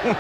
Alrighty,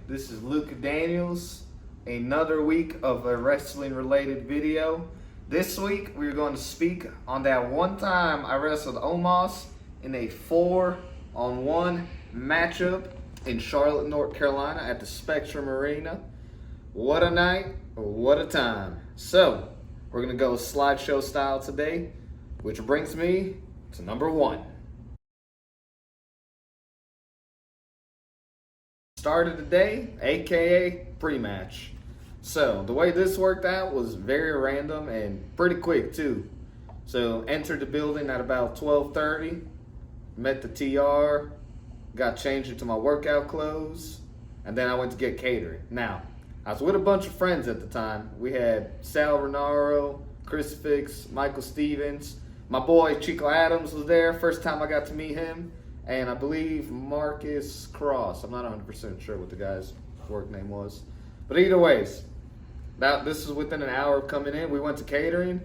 this is Luca Daniels, another week of a wrestling related video. This week we're going to speak on that one time I wrestled Omos in a 4-on-1 matchup in Charlotte, North Carolina at the Spectrum Arena. What a night, what a time. So, we're going to go slideshow style today, which brings me to number 1. Start of the day, aka pre-match. So the way this worked out was very random and pretty quick too. So entered the building at about 12:30, met the TR, got changed into my workout clothes, and then I went to get catering. Now, I was with a bunch of friends at the time. We had Sal Renaro, Chris Fix, Michael Stevens, my boy Chico Adams was there, first time I got to meet him. And I believe Marcus Cross. I'm not 100% sure what the guy's work name was. But either ways, this is within an hour of coming in. We went to catering.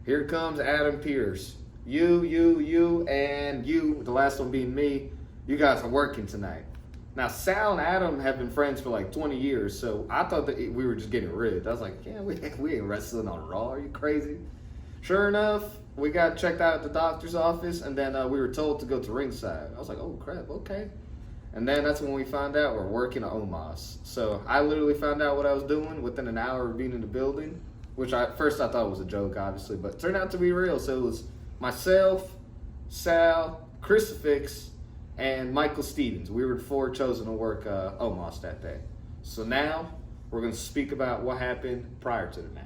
Here comes Adam Pierce. You, and you, the last one being me, you guys are working tonight. Now, Sal and Adam have been friends for like 20 years, so I thought that we were just getting ribbed. I was like, yeah, we ain't wrestling on Raw. Are you crazy? Sure enough, we got checked out at the doctor's office, and then we were told to go to ringside. I was like, oh, crap, okay. And then that's when we found out we're working at Omos. So I literally found out what I was doing within an hour of being in the building, which first I thought was a joke, obviously, but it turned out to be real. So it was myself, Sal, Crucifix, and Michael Stevens. We were the 4 chosen to work Omos that day. So now we're going to speak about what happened prior to the match.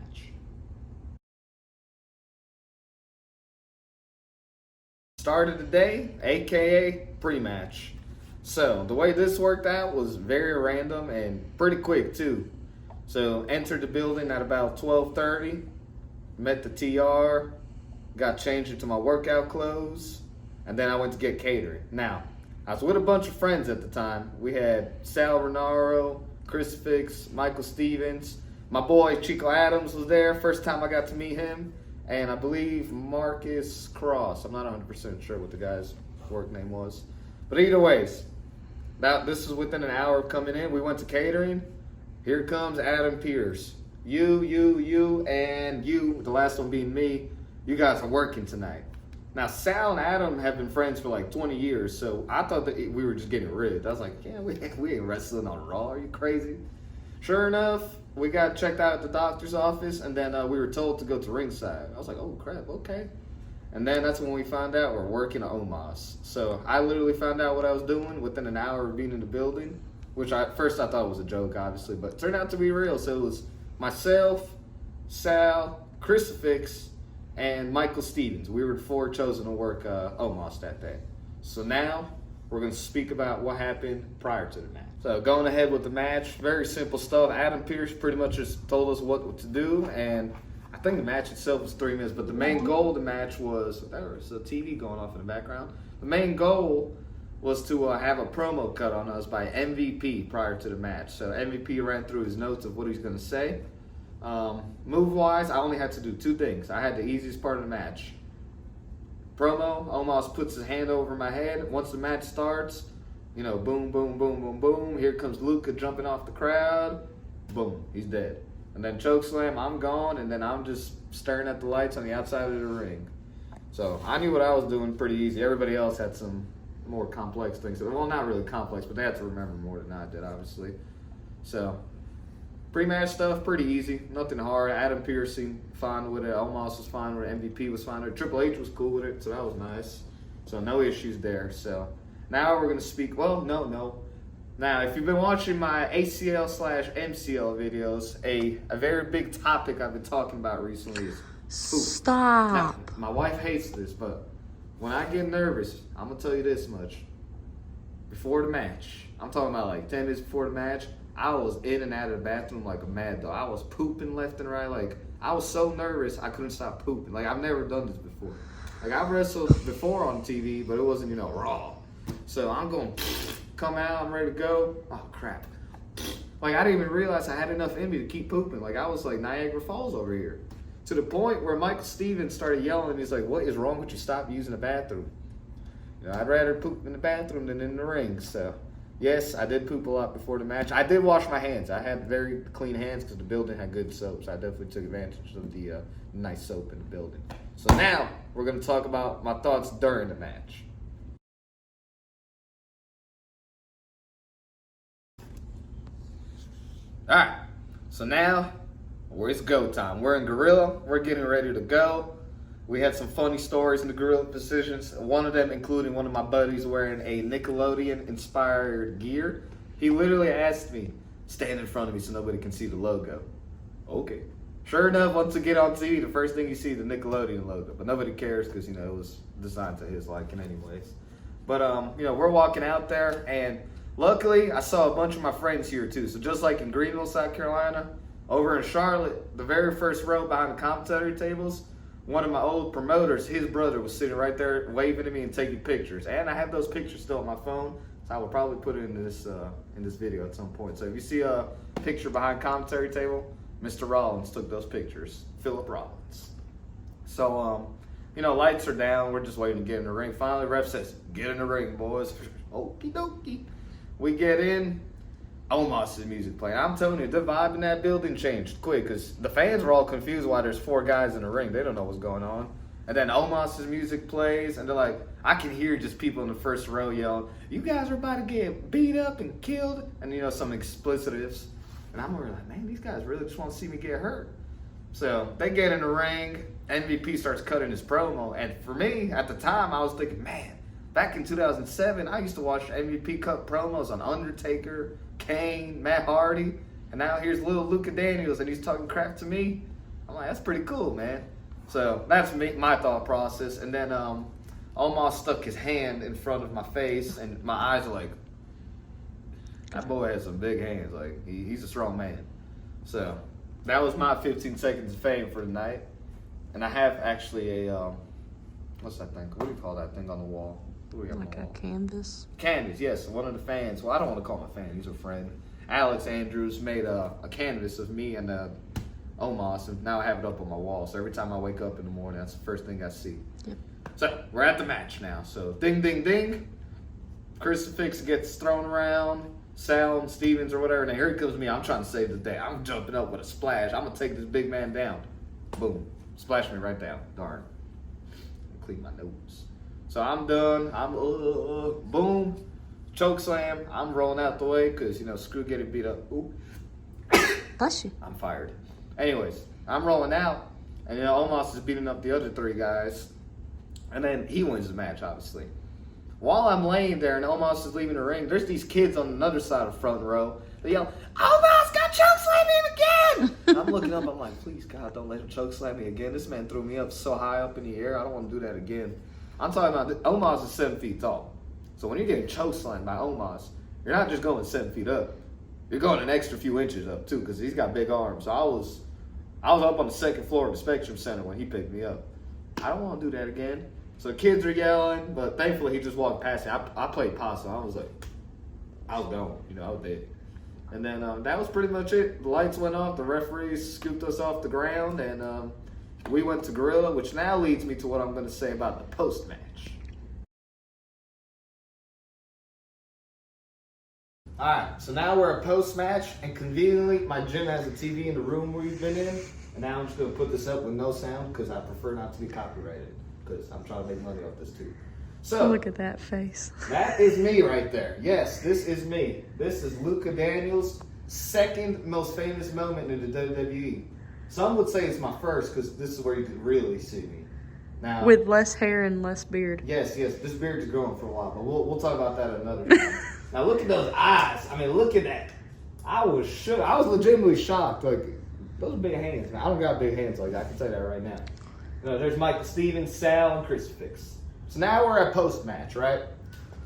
Start of the day, aka pre-match. So the way this worked out was very random and pretty quick too. So entered the building at about 12:30, met the TR, got changed into my workout clothes, and then I went to get catering. Now, I was with a bunch of friends at the time. We had Sal Renaro, Chris Fix, Michael Stevens, my boy Chico Adams was there, first time I got to meet him. And I believe Marcus Cross. I'm not 100% sure what the guy's work name was. But either ways, this is within an hour of coming in. We went to catering. Here comes Adam Pierce. You, and you, the last one being me, you guys are working tonight. Now, Sal and Adam have been friends for like 20 years, so I thought that we were just getting ribbed. I was like, yeah, we ain't wrestling on Raw. Are you crazy? Sure enough, we got checked out at the doctor's office, and then we were told to go to ringside. I was like, oh, crap, okay. And then that's when we found out we're working at Omos. So I literally found out what I was doing within an hour of being in the building, which first I thought was a joke, obviously, but it turned out to be real. So it was myself, Sal, Crucifix, and Michael Stevens. We were the 4 chosen to work Omos that day. So now we're going to speak about what happened prior to the match. So going ahead with the match, very simple stuff. Adam Pierce pretty much just told us what to do, and I think the match itself was 3 minutes, but the main goal of the match was, there was a TV going off in the background. The main goal was to have a promo cut on us by MVP prior to the match. So MVP ran through his notes of what he's going to say. Move-wise, I only had to do 2 things. I had the easiest part of the match. Promo, Omos puts his hand over my head. Once the match starts, you know, boom, boom, boom, boom, boom. Here comes Luca jumping off the crowd. Boom, he's dead. And then chokeslam, I'm gone, and then I'm just staring at the lights on the outside of the ring. So I knew what I was doing pretty easy. Everybody else had some more complex things. Well, not really complex, but they had to remember more than I did, obviously. So pre-match stuff, pretty easy. Nothing hard. Adam Pierce seemed fine with it. Omos was fine with it. MVP was fine with it. Triple H was cool with it, so that was nice. So no issues there. So now we're going to speak. Well, no. Now, if you've been watching my ACL/MCL videos, a very big topic I've been talking about recently is poop. Stop. Now, my wife hates this, but when I get nervous, I'm going to tell you this much. Before the match, I'm talking about like 10 minutes before the match, I was in and out of the bathroom like a mad dog. I was pooping left and right. Like, I was so nervous, I couldn't stop pooping. Like, I've never done this before. Like, I've wrestled before on TV, but it wasn't, Raw. So I'm going come out, I'm ready to go. Oh, crap. Like, I didn't even realize I had enough in me to keep pooping. Like, I was like Niagara Falls over here. To the point where Michael Stevens started yelling. He's like, what is wrong with you? Stop using the bathroom. You know, I'd rather poop in the bathroom than in the ring. So, yes, I did poop a lot before the match. I did wash my hands. I had very clean hands because the building had good soap. So I definitely took advantage of the nice soap in the building. So now, we're going to talk about my thoughts during the match. Alright, so now it's go time. We're in Gorilla. We're getting ready to go. We had some funny stories in the Gorilla positions. One of them including one of my buddies wearing a Nickelodeon-inspired gear. He literally asked me, stand in front of me so nobody can see the logo. Okay. Sure enough, once we get on TV, the first thing you see is the Nickelodeon logo. But nobody cares because, you know, it was designed to his liking anyways. But, you know, we're walking out there, and luckily, I saw a bunch of my friends here too. So just like in Greenville, South Carolina, over in Charlotte, the very first row behind the commentary tables, one of my old promoters, his brother was sitting right there waving at me and taking pictures. And I have those pictures still on my phone, so I will probably put it in this video at some point. So if you see a picture behind commentary table, Mr. Rollins took those pictures. Philip Rollins. So, you know, lights are down. We're just waiting to get in the ring. Finally, ref says, get in the ring, boys. Okie dokie. We get in, Omos' music playing. I'm telling you, the vibe in that building changed quick because the fans were all confused why there's 4 guys in the ring. They don't know what's going on. And then Omos' music plays, and they're like, I can hear just people in the first row yelling, you guys are about to get beat up and killed. And, you know, some explicitives. And I'm over like, man, these guys really just want to see me get hurt. So they get in the ring. MVP starts cutting his promo. And for me, at the time, I was thinking, man, back in 2007, I used to watch MVP cut promos on Undertaker, Kane, Matt Hardy, and now here's little Luka Daniels, and he's talking crap to me. I'm like, that's pretty cool, man. So that's my thought process. And then Omos stuck his hand in front of my face, and my eyes are like, that boy has some big hands. Like, he's a strong man. So that was my 15 seconds of fame for the night. And I have actually a, what's that thing? What do you call that thing on the wall? Like a canvas? Canvas, yes. One of the fans, well, I don't want to call him a fan, he's a friend. Alex Andrews made a canvas of me and Omos, and now I have it up on my wall. So every time I wake up in the morning, that's the first thing I see. Yep. So we're at the match now. So ding, ding, ding. Crucifix gets thrown around. Sal and Stevens or whatever, and then here comes me. I'm trying to save the day. I'm jumping up with a splash. I'm going to take this big man down. Boom. Splash me right down. Darn. Clean my nose. So I'm done. I'm boom, choke slam. I'm rolling out the way because, you know, screw getting beat up. Ooh. Bless you. I'm fired. Anyways, I'm rolling out, and you know Omos is beating up the other 3 guys, and then he wins the match, obviously. While I'm laying there and Omos is leaving the ring, there's these kids on another side of the front row. They yell, Omos got choke slammed him again! And I'm looking up. I'm like, please God, don't let him choke slam me again. This man threw me up so high up in the air. I don't want to do that again. I'm talking about Omos is 7 feet tall. So when you're getting choke slammed by Omos, you're not just going 7 feet up. You're going an extra few inches up too, because he's got big arms. So I was up on the 2nd floor of the Spectrum Center when he picked me up. I don't want to do that again. So the kids are yelling, but thankfully he just walked past me. I played possum. I was like, I was gone. You know, I was dead. And then that was pretty much it. The lights went off. The referees scooped us off the ground, and we went to Gorilla, which now leads me to what I'm going to say about the post-match. Alright, so now we're at post-match, and conveniently, my gym has a TV in the room we've been in, and now I'm just going to put this up with no sound, because I prefer not to be copyrighted, because I'm trying to make money off this too. So, look at that face. That is me right there. Yes, this is me. This is Luka Daniels' 2nd most famous moment in the WWE. Some would say it's my first, because this is where you can really see me. Now, with less hair and less beard. Yes, this beard is growing for a while, but we'll talk about that another time. Now look at those eyes. I mean, look at that. I was shook. I was legitimately shocked. Like, those are big hands, man. I don't got big hands like that. I can tell you that right now. You know, there's Michael Stevens, Sal, and Crucifix. So now we're at post-match, right?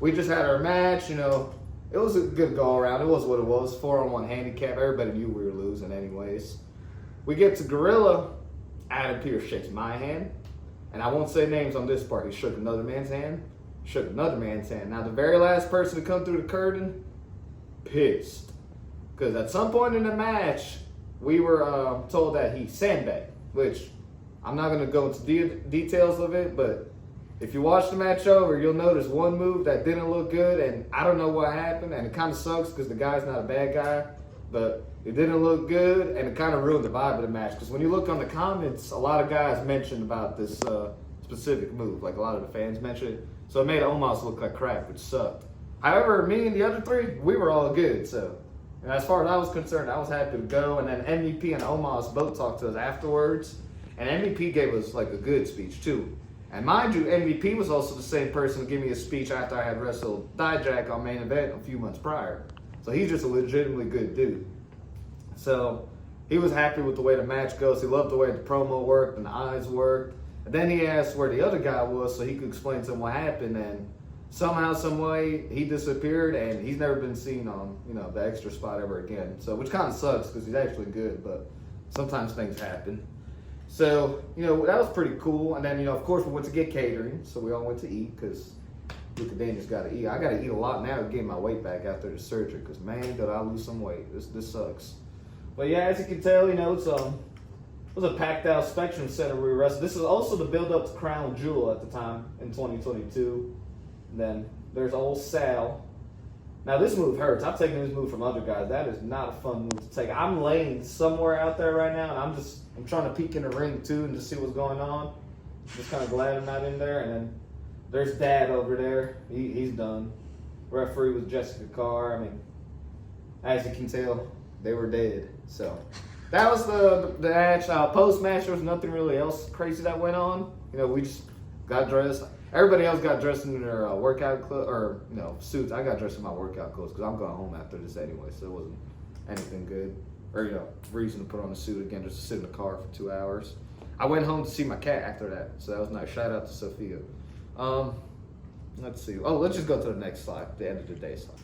We just had our match, you know. It was a good go-around. It was what it was. 4-on-1 handicap. Everybody knew we were losing anyways. We get to Gorilla. Adam Pearce shakes my hand. And I won't say names on this part. He shook another man's hand. shook another man's hand. Now, the very last person to come through the curtain, pissed. Because at some point in the match, we were told that he sandbagged, which I'm not going to go into details of it, but if you watch the match over, you'll notice one move that didn't look good, and I don't know what happened, and it kind of sucks because the guy's not a bad guy, but it didn't look good, and it kind of ruined the vibe of the match. Because when you look on the comments, a lot of guys mentioned about this specific move, like a lot of the fans mentioned it, so it made Omos look like crap, which sucked. However, me and the other three, we were all good, so. And as far as I was concerned, I was happy to go, and then MVP and Omos both talked to us afterwards, and MVP gave us like a good speech too. And mind you, MVP was also the same person to give me a speech after I had wrestled Dijak on main event a few months prior. So he's just a legitimately good dude. So he was happy with the way the match goes. He loved the way the promo worked and the eyes worked. And then he asked where the other guy was so he could explain to him what happened. And somehow, some way, he disappeared and he's never been seen on, the extra spot ever again. So which kind of sucks because he's actually good, but sometimes things happen. So, that was pretty cool. And then, of course, we went to get catering. So we all went to eat because Luka Daniels got to eat. I got to eat a lot now to get my weight back after the surgery because, man, did I lose some weight. This sucks. But, yeah, as you can tell, it was a packed-out Spectrum Center we were wrestling. This is also the build-up to Crown Jewel at the time in 2022. And then there's old Sal. Now, this move hurts. I've taken this move from other guys. That is not a fun move to take. I'm laying somewhere out there right now, and I'm trying to peek in the ring, too, and just see what's going on. Just kind of glad I'm not in there. And then there's Dad over there. He's done. Referee was Jessica Carr. I mean, as you can tell, they were dead. So that was the match. Post-match, there was nothing really else crazy that went on. We just got dressed. Everybody else got dressed in their workout clothes, or, suits. I got dressed in my workout clothes because I'm going home after this anyway, so it wasn't anything good. Or, reason to put on a suit again just to sit in the car for 2 hours. I went home to see my cat after that, so that was nice. Shout out to Sophia. Let's see. Oh, let's just go to the next slide, the end of the day slide.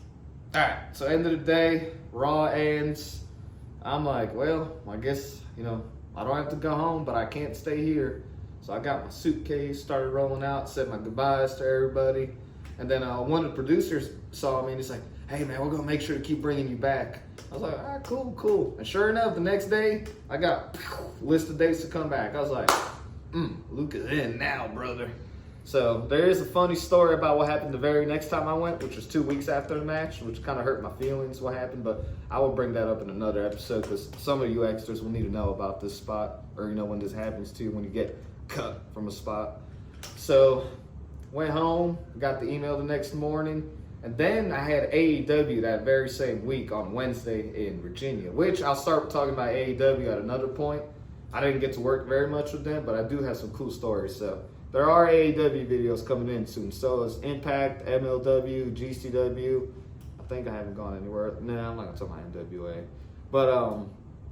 All right, so end of the day, Raw ends. I'm like, well, I guess, I don't have to go home, but I can't stay here. So I got my suitcase, started rolling out, said my goodbyes to everybody. And then one of the producers saw me and he's like, hey man, we're gonna make sure to keep bringing you back. I was like, all right, cool. And sure enough, the next day, I got list of dates to come back. I was like, Luke is in now, brother. So there is a funny story about what happened the very next time I went, which was 2 weeks after the match, which kind of hurt my feelings what happened, but I will bring that up in another episode because some of you extras will need to know about this spot, or when this happens to you, when you get cut from a spot. So went home, got the email the next morning, and then I had AEW that very same week on Wednesday in Virginia, which I'll start talking about AEW at another point. I didn't get to work very much with them, but I do have some cool stories. So there are AEW videos coming in soon. So it's Impact, MLW, GCW. I think I haven't gone anywhere. No, I'm not gonna talk about NWA. But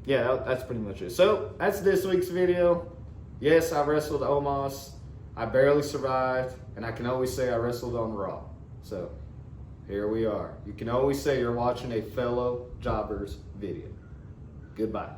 yeah, that's pretty much it. So that's this week's video. Yes, I wrestled Omos. I barely survived, and I can always say I wrestled on Raw. So here we are. You can always say you're watching a fellow jobber's video. Goodbye.